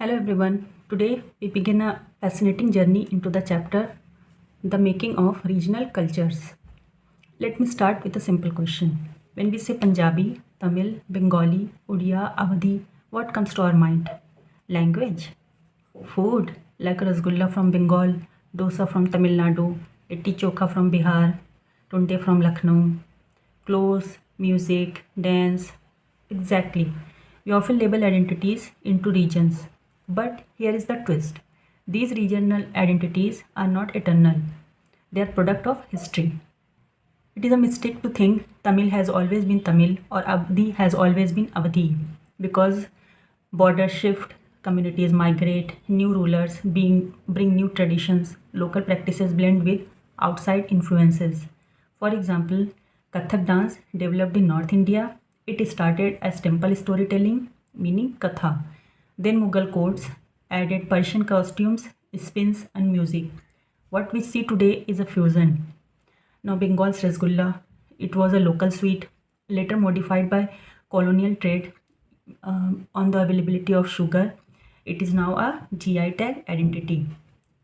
Hello everyone. Today we begin a fascinating journey into the chapter The Making of Regional Cultures. Let me start with a simple question. When we say Punjabi, Tamil, Bengali, Odia, Awadhi, what comes to our mind? Language? Food like Rasgulla from Bengal, dosa from Tamil Nadu, litti chokha from Bihar, tunde from Lucknow. Clothes, music, dance. Exactly. We often label identities into regions. But here is the twist. These regional identities are not eternal. They are product of history. It is a mistake to think Tamil has always been Tamil or Avdi has always been Avdi because borders shift, communities migrate, new rulers bring new traditions, local practices blend with outside influences. For example, Kathak dance developed in North India. It started as temple storytelling, meaning Katha. Then Mughal courts added Persian costumes, spins, and music. What we see today is a fusion. Now, Bengal's Rasgulla, it was a local sweet, later modified by colonial trade on the availability of sugar. It is now a GI tag identity.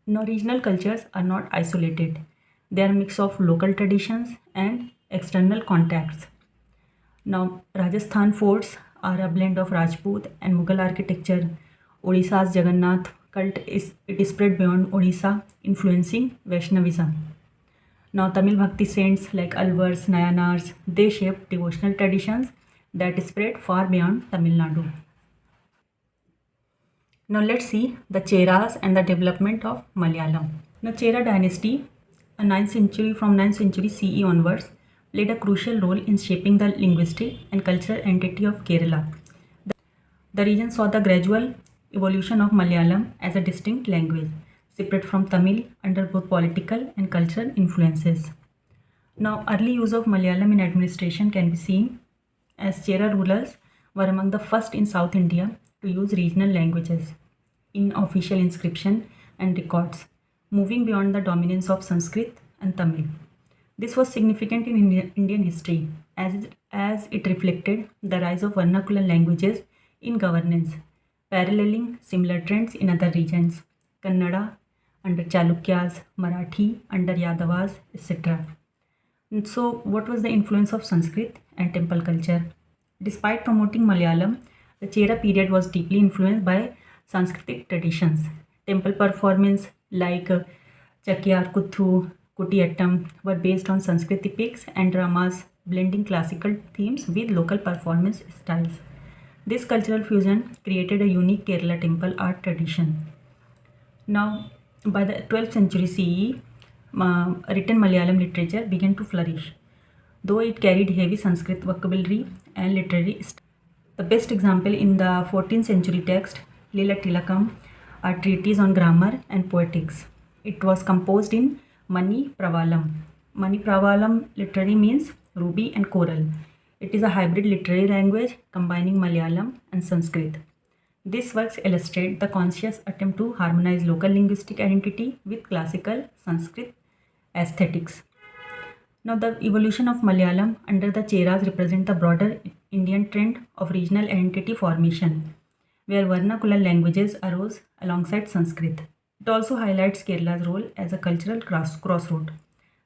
Now, regional cultures are not isolated. They are a mix of local traditions and external contacts. Now, Rajasthan forts are a blend of Rajput and Mughal architecture. Odisha's Jagannath cult is spread beyond Odisha, influencing Vaishnavism. Now, Tamil Bhakti saints like Alvars, Nayanars, they shaped devotional traditions that spread far beyond Tamil Nadu. Now, let's see the Cheras and the development of Malayalam. Now, Chera dynasty, a 9th century from 9th century CE onwards, played a crucial role in shaping the linguistic and cultural identity of Kerala. The region saw the gradual evolution of Malayalam as a distinct language, separate from Tamil under both political and cultural influences. Now, early use of Malayalam in administration can be seen as Chera rulers were among the first in South India to use regional languages in official inscription and records, moving beyond the dominance of Sanskrit and Tamil. This was significant in Indian history as it reflected the rise of vernacular languages in governance, paralleling similar trends in other regions, Kannada under Chalukyas, Marathi under Yadavas, etc. And so, what was the influence of Sanskrit and temple culture? Despite promoting Malayalam, the Chera period was deeply influenced by Sanskritic traditions. Temple performance like Chakyar Kuthu, Kutiyattam were based on Sanskrit epics and dramas, blending classical themes with local performance styles. This cultural fusion created a unique Kerala temple art tradition. Now, by the 12th century CE, written Malayalam literature began to flourish, though it carried heavy Sanskrit vocabulary and literary style. The best example in the 14th century text, Lila Tilakam, a treatise on grammar and poetics. It was composed in Mani Pravalam. Mani Pravalam literally means ruby and coral. It is a hybrid literary language combining Malayalam and Sanskrit. These works illustrate the conscious attempt to harmonize local linguistic identity with classical Sanskrit aesthetics. Now, the evolution of Malayalam under the Cheras represent the broader Indian trend of regional identity formation, where vernacular languages arose alongside Sanskrit. It also highlights Kerala's role as a cultural crossroad.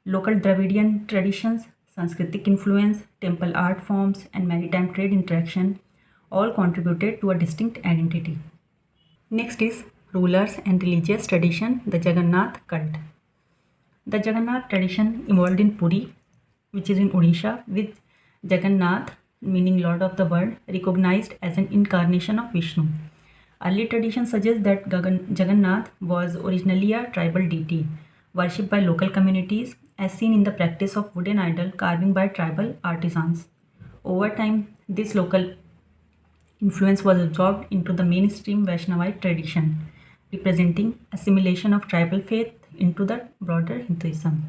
Local Dravidian traditions, Sanskritic influence, temple art forms, and maritime trade interaction all contributed to a distinct identity. Next is rulers and religious tradition, the Jagannath cult. The Jagannath tradition evolved in Puri, which is in Odisha, with Jagannath, meaning Lord of the World, recognized as an incarnation of Vishnu. Early tradition suggests that Jagannath was originally a tribal deity, worshipped by local communities, as seen in the practice of wooden idol carving by tribal artisans. Over time, this local influence was absorbed into the mainstream Vaishnavite tradition, representing assimilation of tribal faith into the broader Hinduism.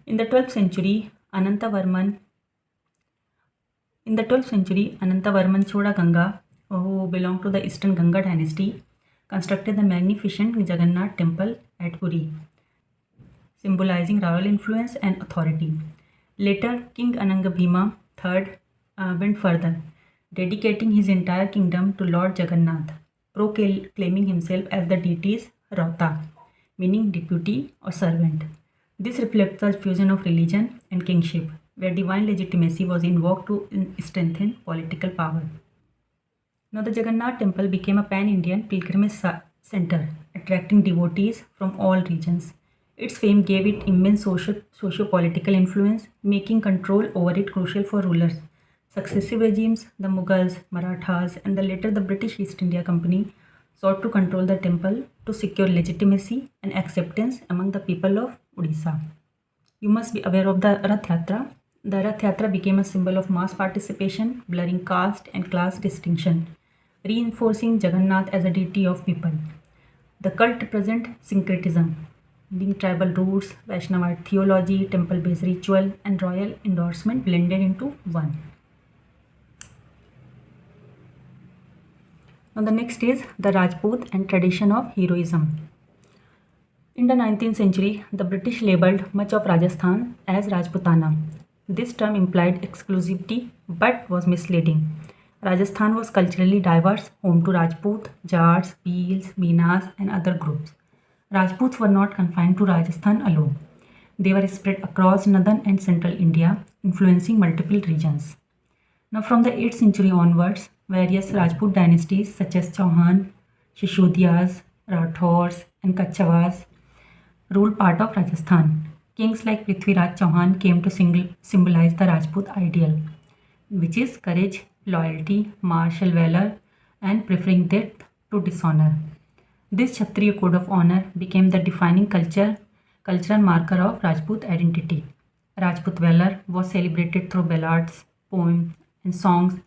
In the 12th century, Anantavarman Choda Ganga, who belonged to the Eastern Ganga dynasty, constructed the magnificent Jagannath temple at Puri, symbolizing royal influence and authority. Later, King Anangabhima III went further, dedicating his entire kingdom to Lord Jagannath, proclaiming himself as the deity's Rauta, meaning deputy or servant. This reflects the fusion of religion and kingship, where divine legitimacy was invoked to strengthen political power. Now, the Jagannath temple became a pan Indian pilgrimage center, attracting devotees from all regions. Its fame gave it immense socio political influence, making control over it crucial for rulers. Successive regimes, the Mughals, Marathas, and the later the British East India Company, sought to control the temple to secure legitimacy and acceptance among the people of Odisha. You must be aware of the Rath Yatra. The Rath Yatra became a symbol of mass participation, blurring caste and class distinction, reinforcing Jagannath as a deity of people. The cult represents syncretism, being tribal roots, Vaishnavite theology, temple-based ritual, and royal endorsement blended into one. Now the next is the Rajput and tradition of heroism. In the 19th century, the British labelled much of Rajasthan as Rajputana. This term implied exclusivity but was misleading. Rajasthan was culturally diverse, home to Rajput, Jats, Bhils, Meenas, and other groups. Rajputs were not confined to Rajasthan alone. They were spread across northern and central India, influencing multiple regions. Now, from the 8th century onwards, various Rajput dynasties such as Chauhan, Shishodiyas, Rathors, and Kachawas ruled part of Rajasthan. Kings like Prithviraj Chauhan came to symbolize the Rajput ideal, which is courage, loyalty, martial valor, and preferring death to dishonor. This Kshatriya code of honor became the defining cultural marker of Rajput identity. Rajput valor was celebrated through ballads, poems, and songs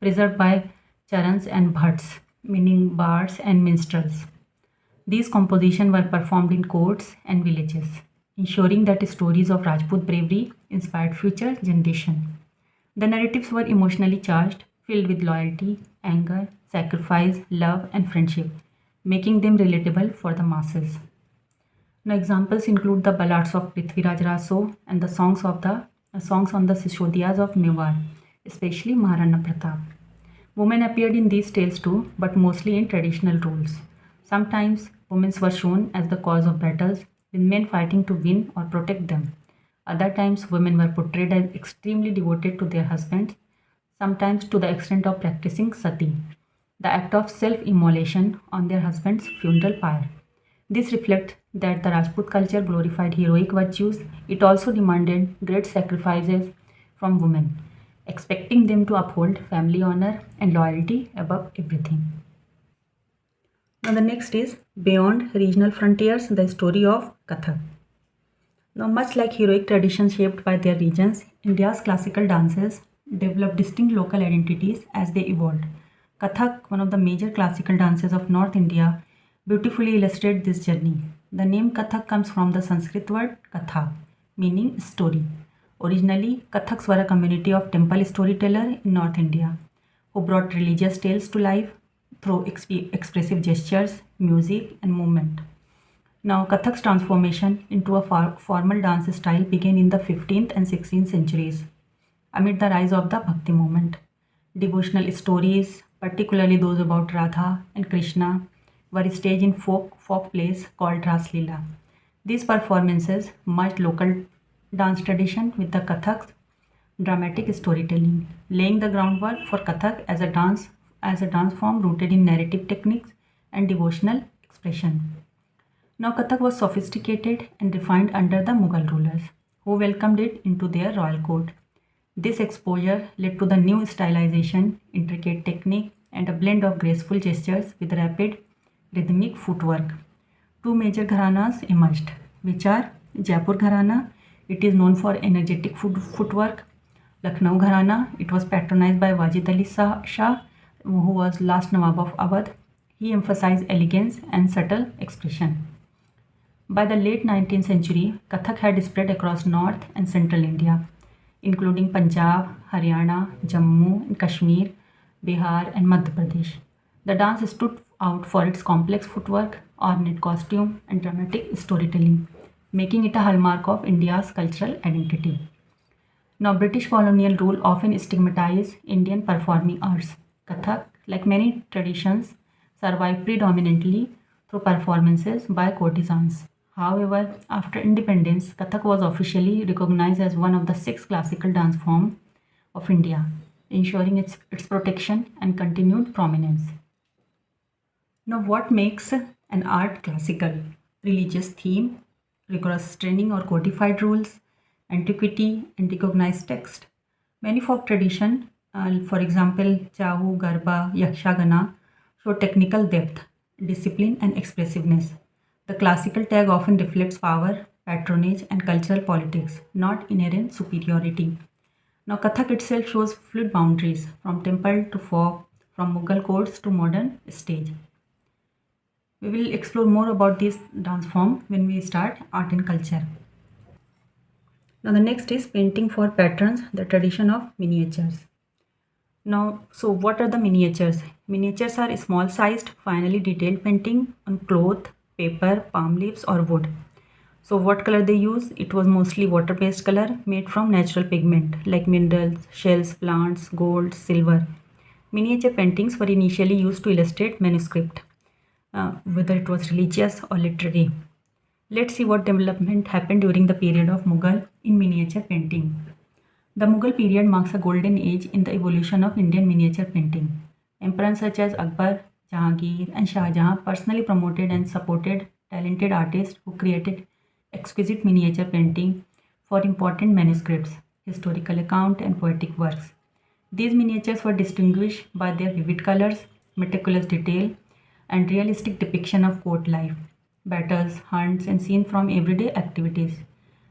preserved by charans and bhatts, meaning bards and minstrels. These compositions were performed in courts and villages, ensuring that stories of Rajput bravery inspired future generations. The narratives were emotionally charged, filled with loyalty, anger, sacrifice, love, and friendship, making them relatable for the masses. Now, examples include the ballads of Prithviraj Raso and the songs on the Sishodiyas of Mewar, especially Maharana Pratap. Women appeared in these tales too, but mostly in traditional roles. Sometimes women were shown as the cause of battles, with men fighting to win or protect them. Other times, women were portrayed as extremely devoted to their husbands, sometimes to the extent of practicing sati, the act of self immolation on their husband's funeral pyre. This reflects that the Rajput culture glorified heroic virtues. It also demanded great sacrifices from women, expecting them to uphold family honor and loyalty above everything. Now, the next is Beyond Regional Frontiers, the story of Kathak. Now, much like heroic traditions shaped by their regions, India's classical dances developed distinct local identities as they evolved. Kathak, one of the major classical dances of North India, beautifully illustrates this journey. The name Kathak comes from the Sanskrit word katha, meaning story. Originally, Kathaks were a community of temple storytellers in North India who brought religious tales to life through expressive gestures, music, and movement. Now, Kathak's transformation into a formal dance style began in the 15th and 16th centuries amid the rise of the Bhakti movement. Devotional stories, particularly those about Radha and Krishna, were staged in folk plays called Ras Leela. These performances merged local dance tradition with the Kathak's dramatic storytelling, laying the groundwork for Kathak as a dance form rooted in narrative techniques and devotional expression. Now, Kathak was sophisticated and refined under the Mughal rulers, who welcomed it into their royal court. This exposure led to the new stylization, intricate technique, and a blend of graceful gestures with rapid rhythmic footwork. Two major gharanas emerged, which are Jaipur Gharana, it is known for energetic footwork. Lucknow Gharana, it was patronized by Wajid Ali Shah, who was last Nawab of Awadh. He emphasized elegance and subtle expression. By the late 19th century, Kathak had spread across north and central India, including Punjab, Haryana, Jammu and Kashmir, Bihar, and Madhya Pradesh. The dance stood out for its complex footwork, ornate costume, and dramatic storytelling, making it a hallmark of India's cultural identity. Now, British colonial rule often stigmatized Indian performing arts. Kathak, like many traditions, survived predominantly through performances by courtesans. However, after independence, Kathak was officially recognized as one of the six classical dance forms of India, ensuring its protection and continued prominence. Now, what makes an art classical? Religious theme, rigorous training or codified rules, antiquity, and recognized text. Many folk tradition, for example, Chahu, Garba, Yakshagana, show technical depth, discipline, and expressiveness. The classical tag often reflects power, patronage, and cultural politics, not inherent superiority. Now, Kathak itself shows fluid boundaries from temple to folk, from Mughal courts to modern stage. We will explore more about this dance form when we start art and culture. Now, the next is painting for patrons, the tradition of miniatures. Now, so what are the miniatures? Miniatures are small sized, finely detailed painting on cloth, paper, palm leaves, or wood. So, what color they use? It was mostly water based color made from natural pigment like minerals, shells, plants, gold, silver. Miniature paintings were initially used to illustrate manuscript, whether it was religious or literary. Let's see what development happened during the period of Mughal in miniature painting. The Mughal period marks a golden age in the evolution of Indian miniature painting. Emperors such as Akbar, Jahangir, and Shah Jahan personally promoted and supported talented artists who created exquisite miniature painting for important manuscripts, historical account, and poetic works. These miniatures were distinguished by their vivid colors, meticulous detail, and realistic depiction of court life, battles, hunts, and scenes from everyday activities.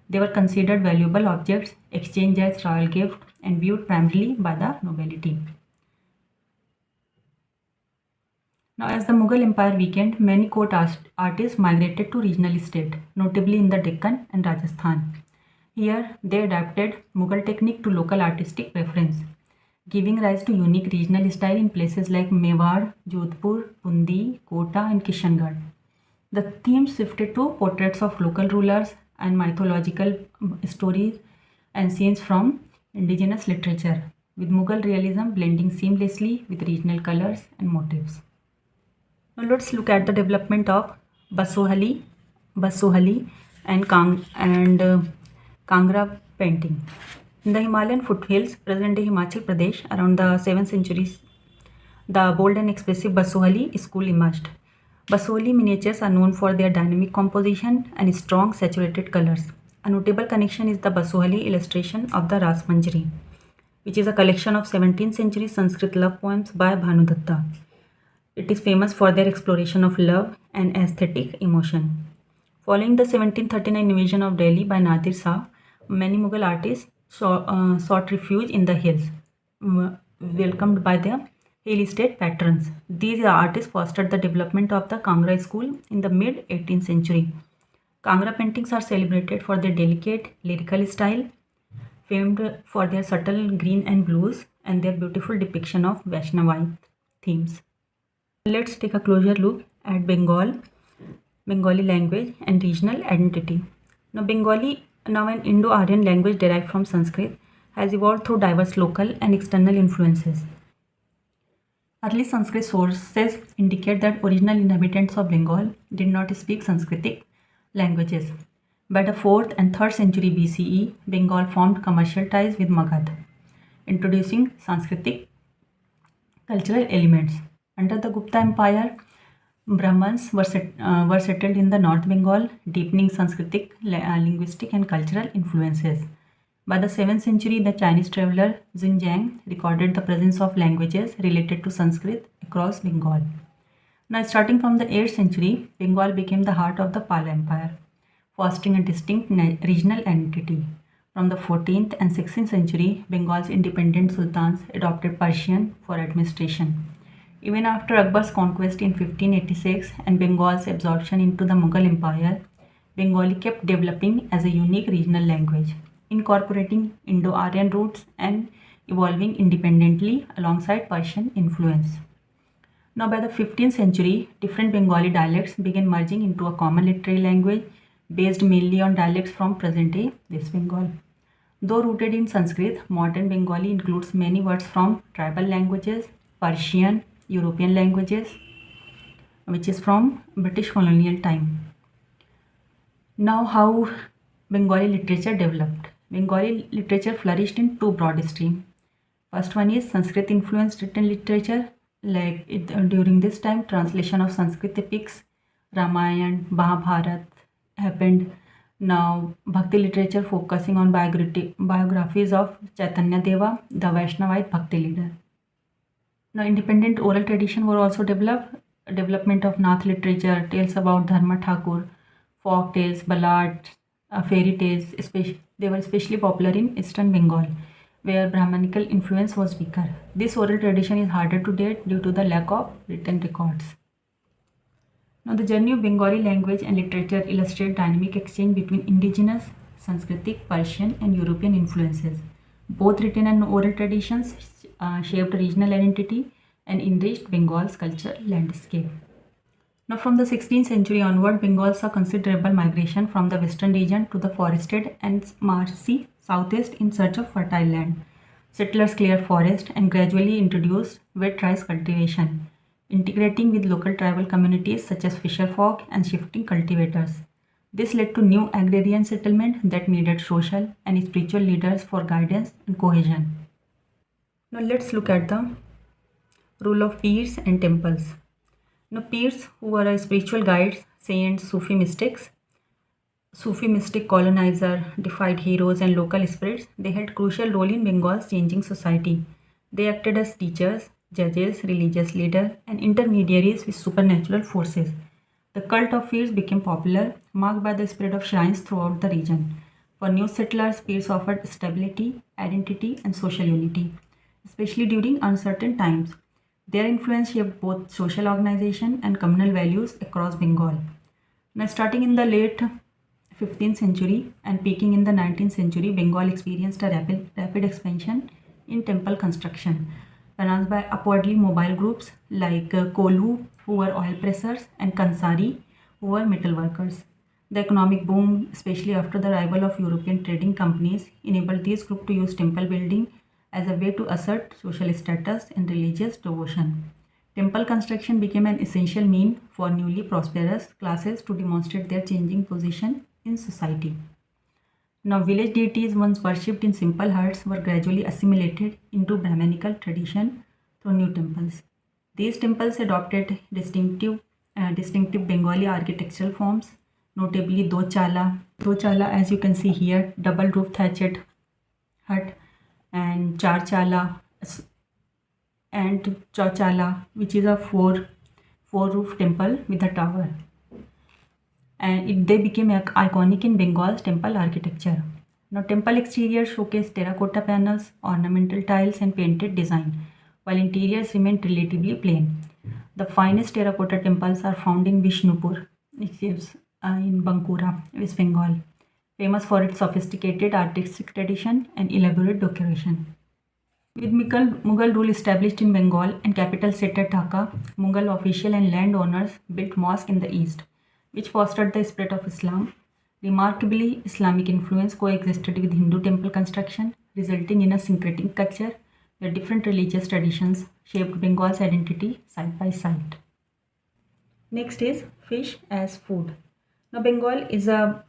They were considered valuable objects, exchanged as royal gift, and viewed primarily by the nobility. Now, as the Mughal Empire weakened, many court artists migrated to regional state, notably in the Deccan and Rajasthan. Here, they adapted Mughal technique to local artistic preference, giving rise to unique regional style in places like Mewar, Jodhpur, Bundi, Kota, and Kishangarh. The theme shifted to portraits of local rulers and mythological stories and scenes from indigenous literature, with Mughal realism blending seamlessly with regional colors and motifs. Now let's look at the development of Basohali and Kangra painting. In the Himalayan foothills, present-day Himachal Pradesh, around the 7th century, the bold and expressive Basohali school emerged. Basohali miniatures are known for their dynamic composition and strong saturated colors. A notable connection is the Basohali illustration of the Ras Manjari, which is a collection of 17th century Sanskrit love poems by Bhanudatta. It is famous for their exploration of love and aesthetic emotion. Following the 1739 invasion of Delhi by Nadir Shah, many Mughal artists sought refuge in the hills, welcomed by their hill state patrons. These artists fostered the development of the Kangra school in the mid 18th century. Kangra paintings are celebrated for their delicate lyrical style, famed for their subtle green and blues and their beautiful depiction of Vaishnavite themes. Let's take a closer look at Bengali language and regional identity. Now, Bengali, now an Indo-Aryan language derived from Sanskrit, has evolved through diverse local and external influences. Early Sanskrit sources indicate that original inhabitants of Bengal did not speak Sanskritic languages. By the 4th and 3rd century BCE, Bengal formed commercial ties with Magad, introducing Sanskritic cultural elements. Under the Gupta Empire, Brahmins were settled in the North Bengal, deepening Sanskritic linguistic and cultural influences. By the 7th century, the Chinese traveler Xinjiang recorded the presence of languages related to Sanskrit across Bengal. Now, starting from the 8th century, Bengal became the heart of the Pala Empire, fostering a distinct regional identity. From the 14th and 16th century, Bengal's independent sultans adopted Persian for administration. Even after Akbar's conquest in 1586 and Bengal's absorption into the Mughal Empire, Bengali kept developing as a unique regional language, incorporating Indo-Aryan roots and evolving independently alongside Persian influence. Now, by the 15th century, different Bengali dialects began merging into a common literary language based mainly on dialects from present-day West Bengal. Though rooted in Sanskrit, modern Bengali includes many words from tribal languages, Persian, European languages, which is from British colonial time. Now, how Bengali literature developed. Bengali literature flourished in two broad streams. First one is Sanskrit influenced written literature. During this time, translation of Sanskrit epics, Ramayana, Mahabharata happened. Now, Bhakti literature focusing on biographies of Chaitanya Deva, the Vaishnavite Bhakti leader. Now, independent oral tradition were also developed. Development of Nath literature, tales about Dharma Thakur, folk tales, ballads, fairy tales. They were especially popular in Eastern Bengal, where Brahmanical influence was weaker. This oral tradition is harder to date due to the lack of written records. Now, the journey of Bengali language and literature illustrate dynamic exchange between indigenous, Sanskritic, Persian, and European influences. Both written and oral traditions shaped regional identity and enriched Bengal's cultural landscape. Now, from the 16th century onward, Bengal saw considerable migration from the western region to the forested and marshy southeast in search of fertile land. Settlers cleared forest and gradually introduced wet rice cultivation, integrating with local tribal communities such as fisherfolk and shifting cultivators. This led to new agrarian settlement that needed social and spiritual leaders for guidance and cohesion. Now let's look at the role of peers and temples. Now peers, who were spiritual guides, saints, Sufi mystic colonizer, deified heroes, and local spirits, they held crucial role in Bengal's changing society. They acted as teachers, judges, religious leaders, and intermediaries with supernatural forces. The cult of peers became popular, marked by the spread of shrines throughout the region. For new settlers, peers offered stability, identity, and social unity, especially during uncertain times. Their influence shaped both social organization and communal values across Bengal. Now, starting in the late 15th century and peaking in the 19th century, Bengal experienced a rapid expansion in temple construction, financed by upwardly mobile groups like Kolhu, who were oil pressers, and Kansari, who were metal workers. The economic boom, especially after the arrival of European trading companies, enabled these groups to use temple building as a way to assert social status and religious devotion. Temple construction became an essential mean for newly prosperous classes to demonstrate their changing position in society. Now, village deities once worshipped in simple huts were gradually assimilated into Brahmanical tradition through new temples. These temples adopted distinctive Bengali architectural forms, notably Dochala. Dochala, as you can see here, double roof thatched hut, and Charchala and Chauchala, which is a four roof temple with a tower. And they became iconic in Bengal's temple architecture. Now, temple exteriors showcase terracotta panels, ornamental tiles, and painted design, while interiors remained relatively plain. The finest terracotta temples are found in Vishnupur, which is in Bankura, West Bengal, famous for its sophisticated artistic tradition and elaborate decoration. With Mughal rule established in Bengal and capital set at Dhaka, Mughal official and landowners built mosques in the east, which fostered the spread of Islam. Remarkably, Islamic influence coexisted with Hindu temple construction, resulting in a syncretic culture where different religious traditions shaped Bengal's identity side by side. Next is fish as food. Now, Bengal is a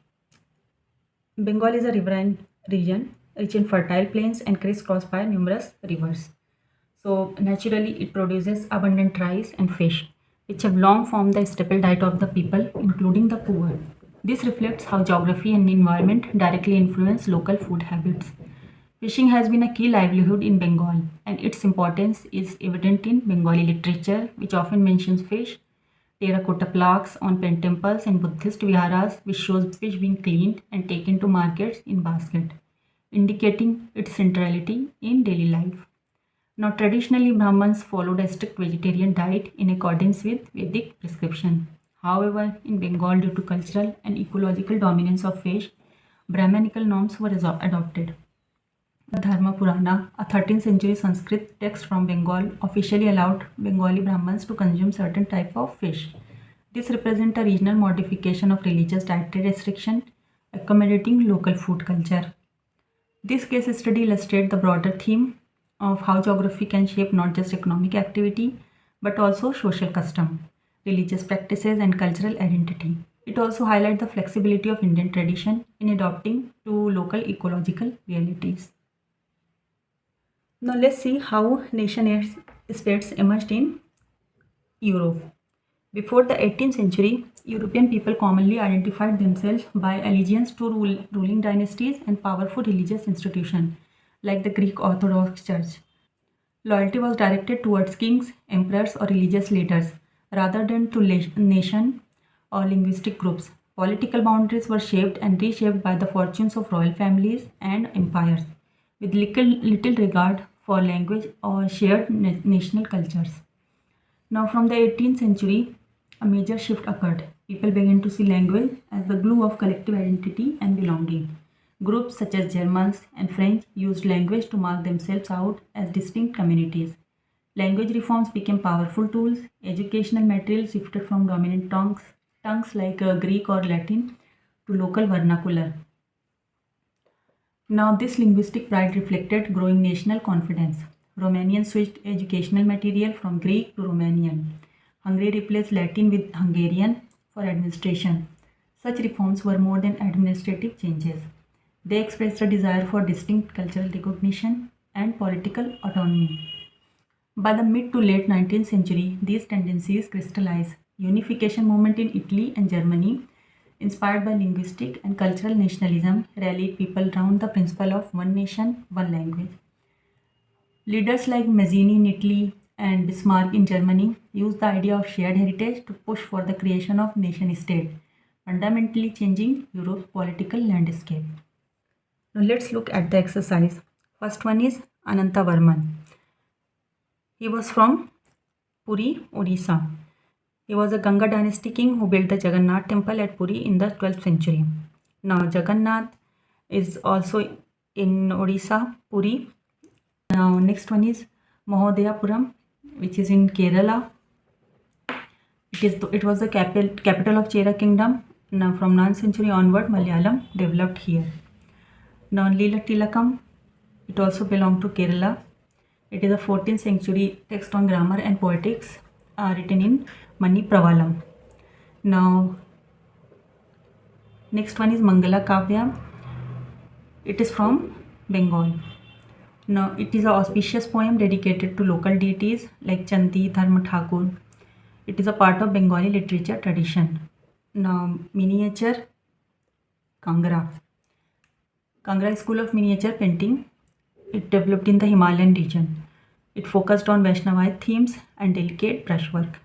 riverine region rich in fertile plains and crisscrossed by numerous rivers. So, naturally, it produces abundant rice and fish, which have long formed the staple diet of the people, including the poor. This reflects how geography and environment directly influence local food habits. Fishing has been a key livelihood in Bengal, and its importance is evident in Bengali literature, which often mentions fish, terracotta plaques on pen temples and Buddhist viharas, which shows fish being cleaned and taken to markets in basket, indicating its centrality in daily life. Now, traditionally, Brahmins followed a strict vegetarian diet in accordance with Vedic prescription. However, in Bengal, due to cultural and ecological dominance of fish, Brahmanical norms were adopted. The Dharma Purana, a 13th century Sanskrit text from Bengal, officially allowed Bengali Brahmins to consume certain type of fish. This represents a regional modification of religious dietary restriction, accommodating local food culture. This case study illustrates the broader theme of how geography can shape not just economic activity but also social custom. religious practices, and cultural identity. It also highlights the flexibility of Indian tradition in adapting to local ecological realities. Now let's see how nation states emerged in Europe. Before the 18th century, European people commonly identified themselves by allegiance to ruling dynasties and powerful religious institutions like the Greek Orthodox Church. Loyalty was directed towards kings, emperors, or religious leaders rather than to nation or linguistic groups. Political boundaries were shaped and reshaped by the fortunes of royal families and empires, with little regard for language or shared national cultures. Now, from the 18th century, a major shift occurred. People began to see language as the glue of collective identity and belonging. Groups such as Germans and French used language to mark themselves out as distinct communities. Language reforms became powerful tools. Educational material shifted from dominant tongues like Greek or Latin to local vernacular. Now, this linguistic pride reflected growing national confidence. Romanians switched educational material from Greek to Romanian. Hungary replaced Latin with Hungarian for administration. Such reforms were more than administrative changes. They expressed a desire for distinct cultural recognition and political autonomy. By the mid to late 19th century, these tendencies crystallized. Unification movement in Italy and Germany, inspired by linguistic and cultural nationalism, rallied people around the principle of one nation, one language. Leaders like Mazzini in Italy and Bismarck in Germany used the idea of shared heritage to push for the creation of nation state, fundamentally changing Europe's political landscape. Now let's look at the exercise. First one is Ananta Varman. He was from Puri, Odisha. He was a Ganga dynasty king who built the Jagannath temple at Puri in the 12th century. Now Jagannath is also in Odisha, Puri. Now next one is Mahodayapuram, which is in Kerala. It was the capital of Chera kingdom. Now from 9th century onward, Malayalam developed here. Now Lila Tilakam, it also belonged to Kerala. It is a 14th century text on grammar and poetics written in Mani Pravalam. Now, next one is Mangala Kavya. It is from Bengal. Now, it is an auspicious poem dedicated to local deities like Chandi, Dharma Thakur. It is a part of Bengali literature tradition. Now, miniature Kangra. Kangra is school of miniature painting. It developed in the Himalayan region. It focused on Vaishnavite themes and delicate brushwork.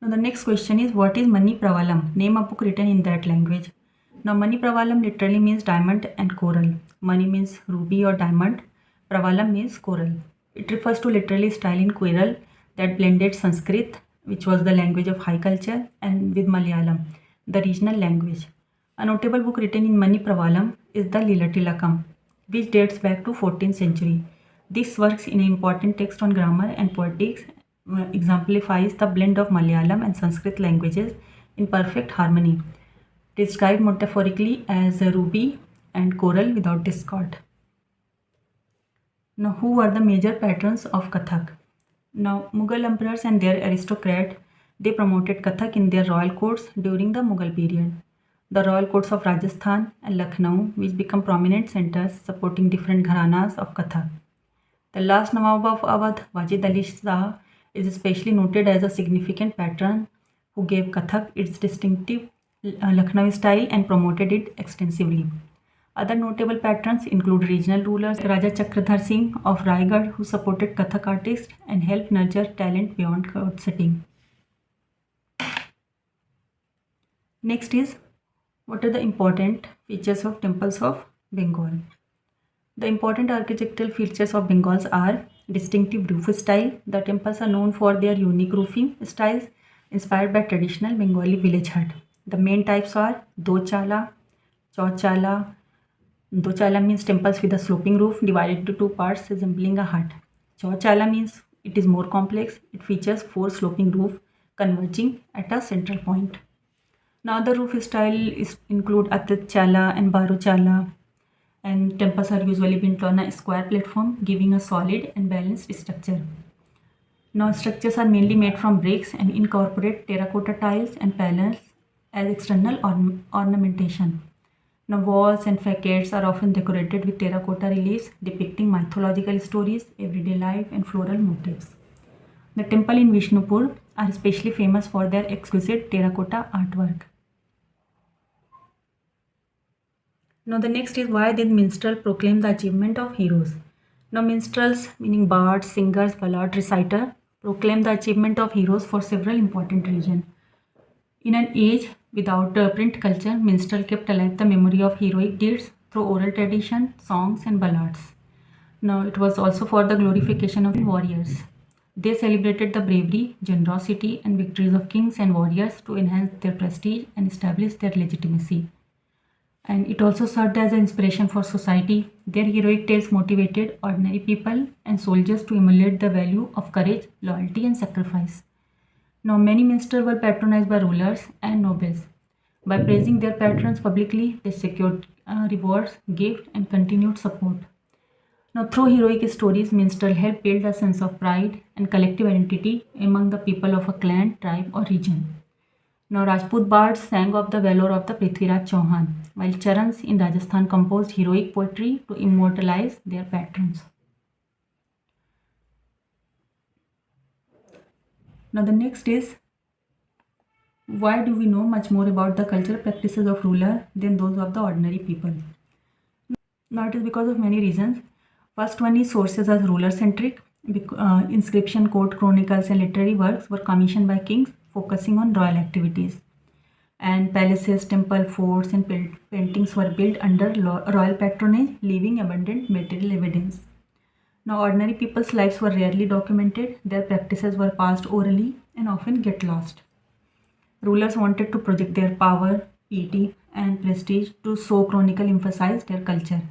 Now the next question is, what is Mani Pravalam? Name a book written in that language. Now Mani Pravalam literally means diamond and coral. Mani means ruby or diamond. Pravalam means coral. It refers to literally style in Kerala that blended Sanskrit, which was the language of high culture, and with Malayalam, the regional language. A notable book written in Mani Pravalam is the Lila Tilakam, which dates back to 14th century. This works in an important text on grammar and poetics exemplifies the blend of Malayalam and Sanskrit languages in perfect harmony, described metaphorically as a ruby and coral without discord. Now, who were the major patrons of Kathak? Now, Mughal emperors and their aristocrats, they promoted Kathak in their royal courts during the Mughal period. The royal courts of Rajasthan and Lucknow, which become prominent centers supporting different gharanas of Kathak. The last Nawab of Awadh, Wajid Ali Shah, is especially noted as a significant patron who gave Kathak its distinctive Lucknow style and promoted it extensively. Other notable patrons include regional rulers Raja Chakradhar Singh of Raigad, who supported Kathak artists and helped nurture talent beyond court setting. Next is, what are the important features of temples of Bengal? The important architectural features of Bengals are distinctive roof style. The temples are known for their unique roofing styles inspired by traditional Bengali village hut. The main types are Dochala, Chauchala. Dochala means temples with a sloping roof divided into two parts resembling a hut. Chauchala means it is more complex. It features four sloping roofs converging at a central point. Now the roof style include Atit-chala and Baru-chala, and temples are usually built on a square platform, giving a solid and balanced structure. Now structures are mainly made from bricks and incorporate terracotta tiles and panels as external ornamentation. Now walls and facades are often decorated with terracotta reliefs depicting mythological stories, everyday life and floral motifs. The temple in Vishnupur are especially famous for their exquisite terracotta artwork. Now the next is why did minstrel proclaim the achievement of heroes? Now minstrels, meaning bards, singers, ballad reciter, proclaim the achievement of heroes for several important reasons. In an age without print culture, minstrel kept alive the memory of heroic deeds through oral tradition, songs and ballads. Now it was also for the glorification of warriors. They celebrated the bravery, generosity and victories of kings and warriors to enhance their prestige and establish their legitimacy. And it also served as an inspiration for society. Their heroic tales motivated ordinary people and soldiers to emulate the value of courage, loyalty, and sacrifice. Now, many minstrels were patronized by rulers and nobles. By praising their patrons publicly, they secured rewards, gifts, and continued support. Now, through heroic stories, minstrel helped build a sense of pride and collective identity among the people of a clan, tribe, or region. Now, Rajput bards sang of the valor of the Prithviraj Chauhan, while Charans in Rajasthan composed heroic poetry to immortalize their patrons. Now, the next is why do we know much more about the cultural practices of ruler than those of the ordinary people? Now, it is because of many reasons. First one is sources are ruler centric. Inscription, court chronicles, and literary works were commissioned by kings, focusing on royal activities. And palaces, temple, forts, and paintings were built under royal patronage, leaving abundant material evidence. Now, ordinary people's lives were rarely documented, their practices were passed orally and often get lost. Rulers wanted to project their power, piety, and prestige to so chronicle emphasize their culture.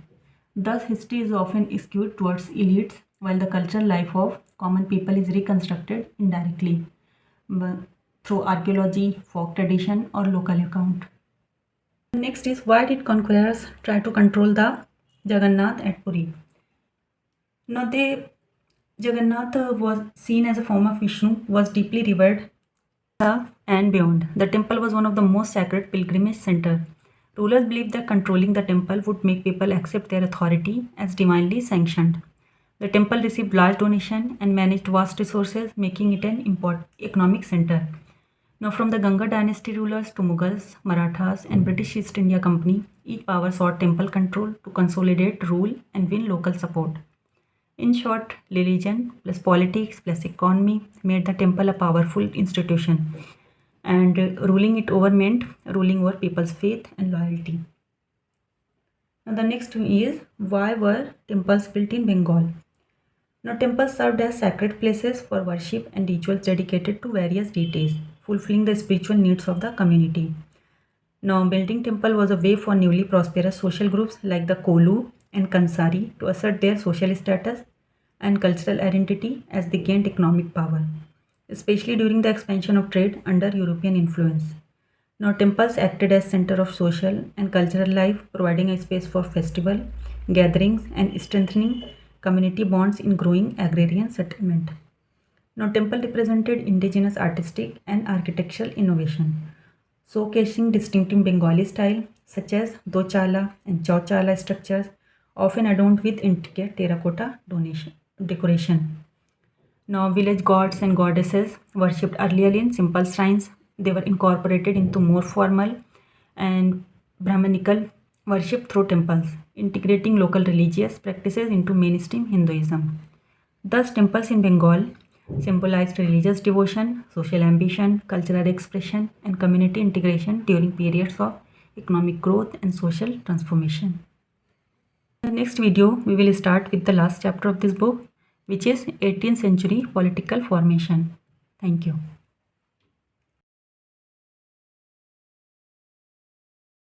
Thus, history is often skewed towards elites, while the cultural life of common people is reconstructed indirectly through archaeology, folk tradition, or local account. Next is why did conquerors try to control the Jagannath at Puri? Now, Jagannath was seen as a form of Vishnu, was deeply revered and beyond. The temple was one of the most sacred pilgrimage center. Rulers believed that controlling the temple would make people accept their authority as divinely sanctioned. The temple received large donation and managed vast resources, making it an important economic center. Now, from the Ganga dynasty rulers to Mughals, Marathas, and British East India Company, each power sought temple control to consolidate rule and win local support. In short, religion plus politics plus economy made the temple a powerful institution, and ruling it over meant ruling over people's faith and loyalty. Now, the next is why were temples built in Bengal? Now, temples served as sacred places for worship and rituals dedicated to various deities, fulfilling the spiritual needs of the community. Now, building temple was a way for newly prosperous social groups like the Kolu and Kansari to assert their social status and cultural identity as they gained economic power, especially during the expansion of trade under European influence. Now, temples acted as center of social and cultural life, providing a space for festival, gatherings, and strengthening community bonds in growing agrarian settlement. Now, temple represented indigenous artistic and architectural innovation, showcasing distinctive Bengali style such as dochala and chauchala structures, often adorned with intricate terracotta decoration. Now, village gods and goddesses worshipped earlier in simple shrines. They were incorporated into more formal and Brahmanical worship through temples, integrating local religious practices into mainstream Hinduism. Thus, temples in Bengal symbolized religious devotion, social ambition, cultural expression, and community integration during periods of economic growth and social transformation. In the next video, we will start with the last chapter of this book, which is 18th century political formation. Thank you.